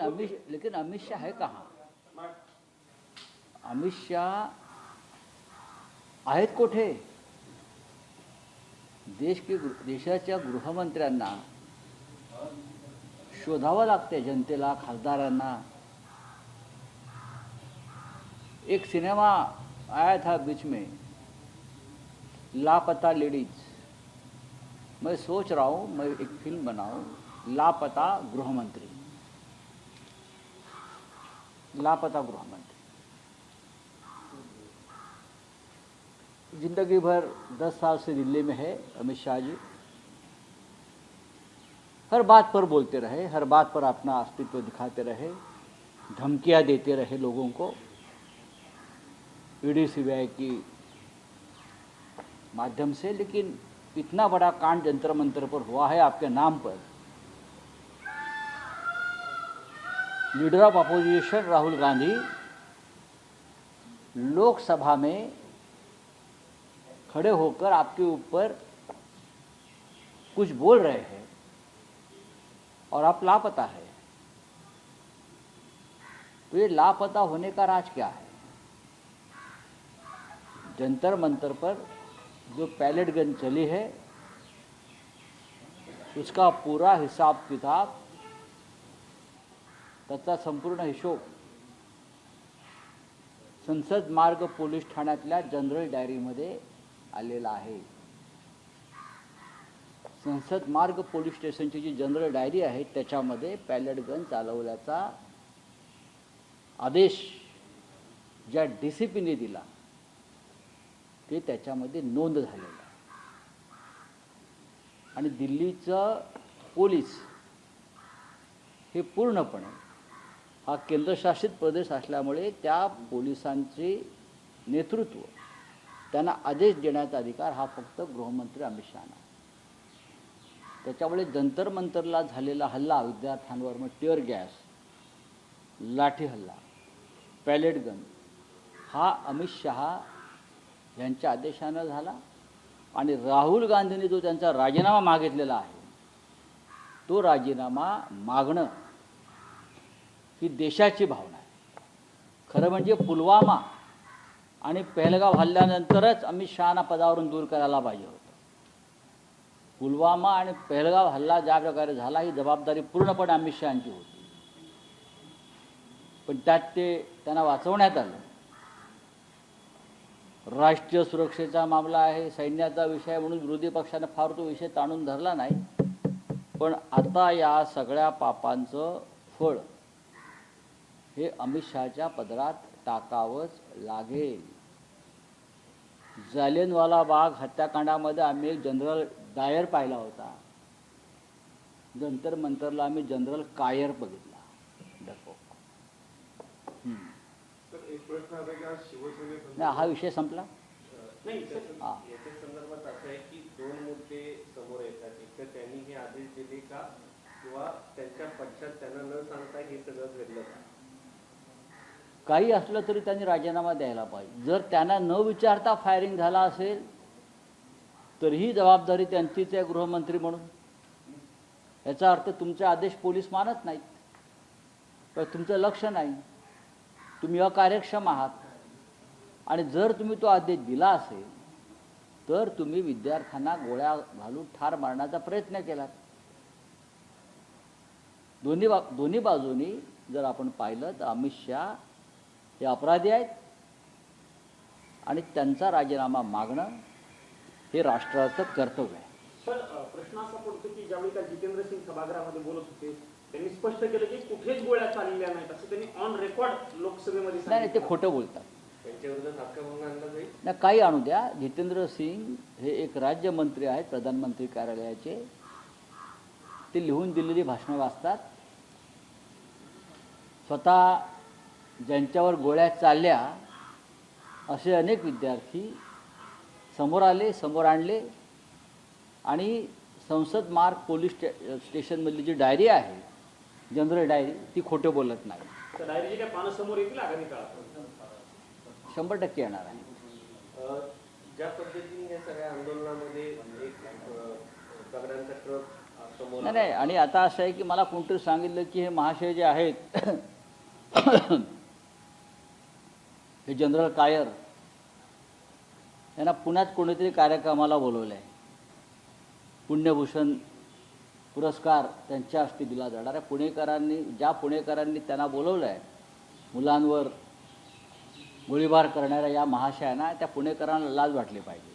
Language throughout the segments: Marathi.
लेकिन अमित शाह है कहाँ? अमित शाह आहेत कुठे? देशाच्या गृहमंत्र्यांना शोधावं लागते, जनतेला, खासदारांना. एक सिनेमा आया था बीच में, लापता लेडीज. मैं सोच रहा हूँ मैं एक फिल्म बनाऊँ, लापता गृहमंत्री. लापता गृहमंत्री. जिंदगी भर 10 साल से दिल्ली में है अमित शाह जी. हर बात पर बोलते रहे, हर बात पर अपना अस्तित्व दिखाते रहे, धमकियां देते रहे लोगों को. ईडी सीबीआई की माध्यम से. लेकिन इतना बड़ा कांड जंतर मंतर पर हुआ है आपके नाम पर. Leader of opposition Rahul Gandhi Lok Sabha में खड़े होकर आपके ऊपर कुछ बोल रहे हैं और आप लापता है. तो ये लापता होने का राज क्या है? जंतर मंतर पर जो पैलेट गन चली है उसका पूरा हिसाब किताब, त्याचा संपूर्ण हिशोब संसद मार्ग पोलीस ठाण्यातल्या जनरल डायरीमध्ये आलेला आहे. संसद मार्ग पोलीस स्टेशनची जी जनरल डायरी आहे त्याच्यामध्ये पॅलेट गन चालवल्याचा आदेश ज्या डीसीपीने दिला ते त्याच्यामध्ये नोंद झालेला आहे. आणि दिल्लीचं पोलीस हे पूर्णपणे हा केंद्रशासित प्रदेश असल्यामुळे त्या पोलिसांचे नेतृत्व, त्यांना आदेश देण्याचा अधिकार हा फक्त गृहमंत्री अमित शहाना. त्याच्यामुळे जंतर मंतरला झालेला हल्ला विद्यार्थ्यांवर, मग टिअर गॅस, लाठी हल्ला, पॅलेट गन, हा अमित शहा यांच्या आदेशानं झाला. आणि राहुल गांधींनी जो त्यांचा राजीनामा मागितलेला आहे तो राजीनामा मागणं ही देशाची भावना आहे. खरं म्हणजे पुलवामा आणि पहलगाव हल्ल्यानंतरच अमित शहाना पदावरून दूर करायला पाहिजे होतं. पुलवामा आणि पहलगाव हल्ला ज्या प्रकारे झाला ही जबाबदारी पूर्णपणे अमित शहांची होती. पण त्यात त्यांना वाचवण्यात आलं. राष्ट्रीय सुरक्षेचा मामला आहे, सैन्याचा विषय म्हणून विरोधी पक्षाने फार तो विषय ताणून धरला नाही. पण आता या सगळ्या पापांचं फळ हे अमित शहाच्या पदरात टाकावंच लागेल. जालियनवाला बाग हत्याकांडामध्ये आम्ही एक जनरल डायर पाहिला होता. जंतर मंतरला आम्ही जनरल कायर बघितला. हा विषय संपला नाही. याच्या संदर्भात असं आहे की 2 मुद्दे समोर येतात. एक तर त्यांनी हे आदेश दिले का किंवा त्यांच्या पक्षात त्यांना न सांगता हे सगळं घडलं का? काही असलं तरी त्यांनी राजीनामा द्यायला पाहिजे. जर त्यांना न विचारता फायरिंग झाला असेल तरीही जबाबदारी त्यांचीच आहे गृहमंत्री म्हणून. याचा अर्थ तुमचे आदेश पोलीस मानत नाहीत, पण तुमचं लक्ष नाही, तुम्ही अकार्यक्षम आहात. आणि जर तुम्ही तो आदेश दिला असेल तर तुम्ही विद्यार्थ्यांना गोळ्या घालून ठार मारण्याचा प्रयत्न केलात. दोन्ही बाजूनी जर आपण पाहिलं तर अमित शाह हे अपराधी आहेत आणि त्यांचा राजीनामा मागणं हे राष्ट्राचं कर्तव्य आहे. सर, प्रश्न असा पडतो की ज्यावेळी काल जितेंद्र सिंग सभागृहामध्ये बोलत होते त्यांनी स्पष्ट केलं की कुठेच गोळ्या चाललेल्या नाहीत असं त्यांनी ऑन रेकॉर्ड लोकसभेमध्ये सांगितलं. नाही, ते खोटं बोलतात. त्यांच्याविरोधात हक्कभंग आणला जाईल. नाही, काही आणू द्या. जितेंद्र सिंग हे एक राज्यमंत्री आहेत प्रधानमंत्री कार्यालयाचे. ते लिहून दिलेली भाषणं वाचतात. स्वतः ज्यांच्यावर गोळ्या चालल्या असे अनेक विद्यार्थी समोर आले, समोर आणले. आणि संसद मार्ग पोलीस स्टेशनमधली जी डायरी आहे, जनरल डायरी, ती खोटं बोलत नाही. तर डायरीची काय पानं समोर येतील आगामी काळात? 100% येणार आहे. ज्या पद्धतीने या सगळ्या आंदोलनामध्ये एक दगडांचा ट्रक समोर नाही नाही, आणि आता असं आहे की मला कोणतरी सांगितलं की हे महाशय जे आहेत हे जनरल कायर यांना पुण्यात कोणीतरी कार्यक्रमाला बोलवलं आहे. पुण्यभूषण पुरस्कार त्यांच्या हस्ते दिला जाणार आहे. ज्या पुणेकरांनी त्यांना बोलवलं आहे, मुलांवर गोळीबार करणाऱ्या या महाशयांना, त्या पुणेकरांना लाज वाटली पाहिजे.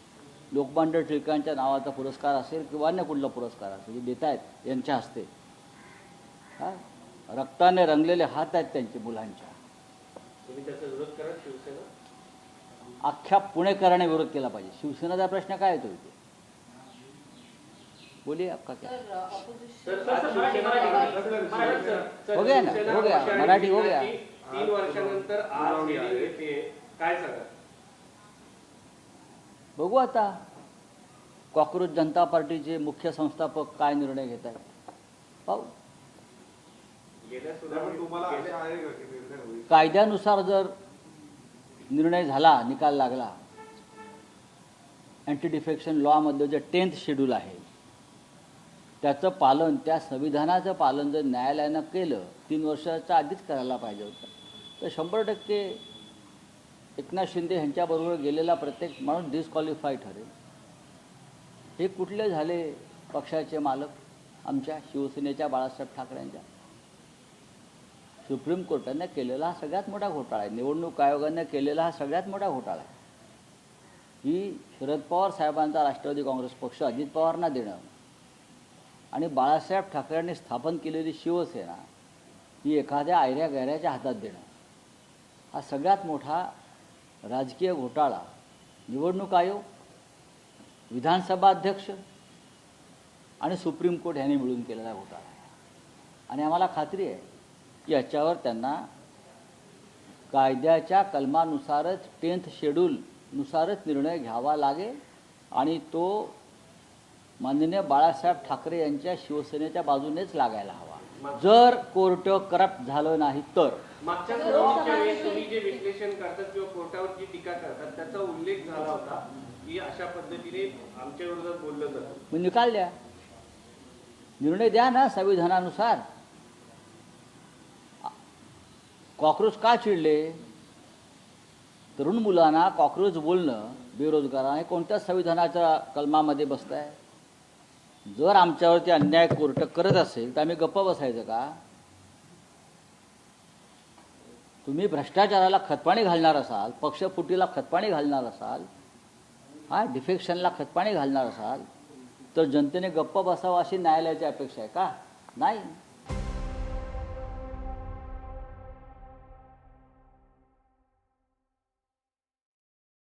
लोकमान्य टिळकांच्या नावाचा पुरस्कार असेल किंवा अन्य कुठला पुरस्कार असेल जे देत आहेत यांच्या हस्ते, हां, रक्ताने रंगलेले हात आहेत त्यांचे मुलांच्या. तुम्ही त्याचा विरोध करा शिवसेना? अख्ख्या पुणेकराने विरोध केला पाहिजे. शिवसेनेचा प्रश्न काय येतो इथे? बोलिए आपका क्या? हो गया ना, हो गया, मराठी हो गया. 3 वर्षानंतर आज hearing येते, काय सांगा? बघू आता कॉक्रोच जनता पार्टीचे मुख्य संस्थापक काय निर्णय घेत आहेत, पाहू. गेल्या पण तुम्हाला आशा आहे का की निर्णय होईल? कायद्यानुसार जर निर्णय झाला, निकाल लागला, अँटी डिफेक्शन लॉमधलं जे 10th शेड्यूल आहे त्याचं पालन, त्या संविधानाचं पालन जर न्यायालयानं केलं, 3 वर्षाच्या आधीच करायला पाहिजे होतं, तर 100% एकनाथ शिंदे यांच्याबरोबर गेलेला प्रत्येक माणूस डिस्क्वालिफाय ठरेल. हे कुठले झाले पक्षाचे मालक? आमच्या शिवसेनेच्या बाळासाहेब ठाकरेंच्या. सुप्रीम कोर्टाने केलेला हा सगळ्यात मोठा घोटाळा आहे. निवडणूक आयोगाने केलेला हा सगळ्यात मोठा घोटाळा आहे. ही शरद पवार साहेबांचा राष्ट्रवादी काँग्रेस पक्ष अजित पवारांना देणं आणि बाळासाहेब ठाकरेंनी स्थापन केलेली शिवसेना ही एखाद्या आयऱ्या गैऱ्याच्या हातात देणं, हा सगळ्यात मोठा राजकीय घोटाळा निवडणूक आयोग, विधानसभा अध्यक्ष आणि सुप्रीम कोर्ट यांनी मिळून केलेला घोटाळा आहे. आणि आम्हाला खात्री आहे की याच्यावर त्यांना कायद्याच्या कलमानुसारच 10th शेड्यूलनुसारच निर्णय घ्यावा लागेल आणि तो माननीय बाळासाहेब ठाकरे यांच्या शिवसेनेच्या बाजूनेच लागायला हवा. जर कोर्ट करप्ट झालं नाही तर. मागच्या निवडणुकीच्या वेळी तुम्ही जे विश्लेषण करतात किंवा कोर्टावर जी टीका करतात त्याचा उल्लेख झाला होता की अशा पद्धतीने आमच्या विरोधात बोललं जातं. मग निकाल द्या, निर्णय द्या ना संविधानानुसार. कॉक्रोच का चिडले? तरुण मुलांना कॉक्रोच बोलणं, बेरोजगारांना हे कोणत्या संविधानाच्या कलमामध्ये बसत आहे? जर आमच्यावरती अन्याय कोर्ट करत असेल तर आम्ही गप्प बसायचं का? तुम्ही भ्रष्टाचाराला खतपाणी घालणार असाल, पक्षफुटीला खतपाणी घालणार असाल, हा डिफेक्शनला खतपाणी घालणार असाल तर जनतेने गप्प बसावं अशी न्यायालयाची अपेक्षा आहे का? नाही.